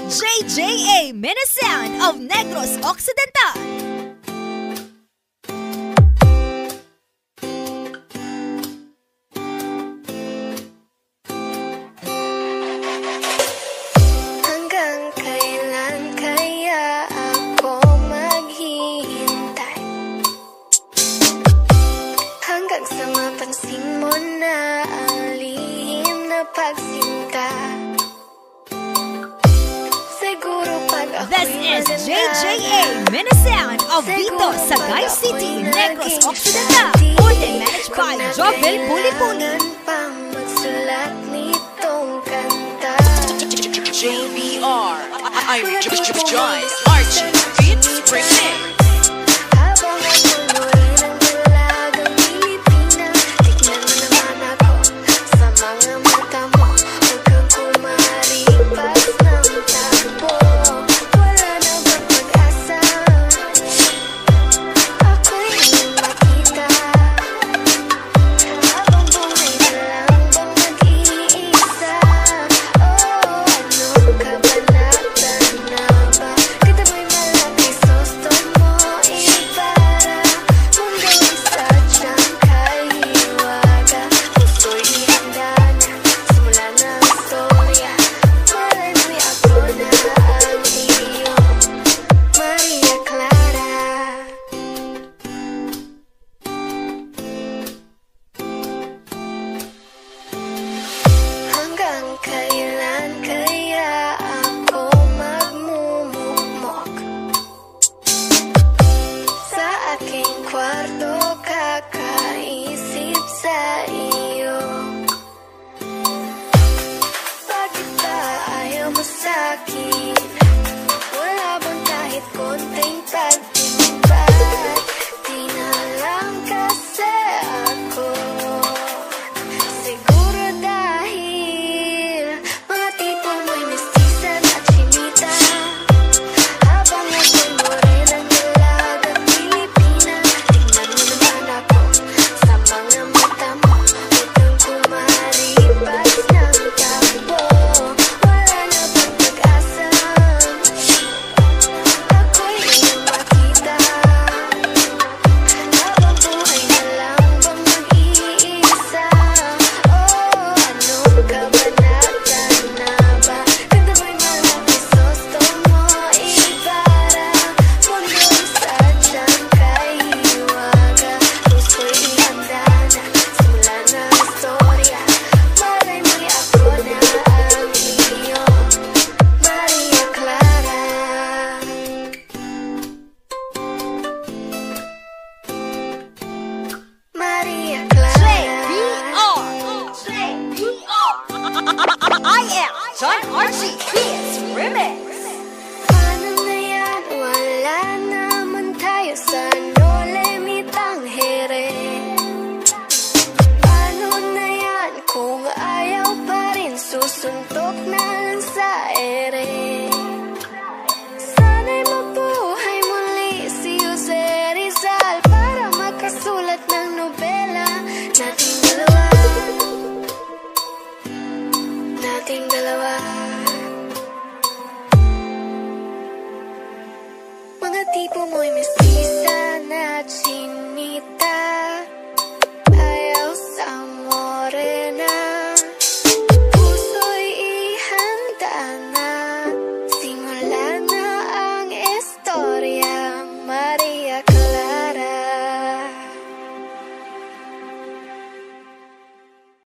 JJA Minisound of Negros Occidental. Hanggang kailan kaya ako maghihintay? Hanggang sa mapansin mo na ang lihim na pagsinta. This is JJA Minisound of Vito, Sagay City, Negros Occidental. Order managed by Jovel Puli-Puli. JBR, Irish Joyce, Archie, Beats, Remix. John Archie Beats Remix. Paano na yan? Wala naman tayo sa Nolemitang here. Paano na yan? Kung ayaw pa rin, susuntok na lang sa ere. Sana'y mabuhay muli si Jose Rizal para makasulat ng nobela nating dalawa. Nating dalawa.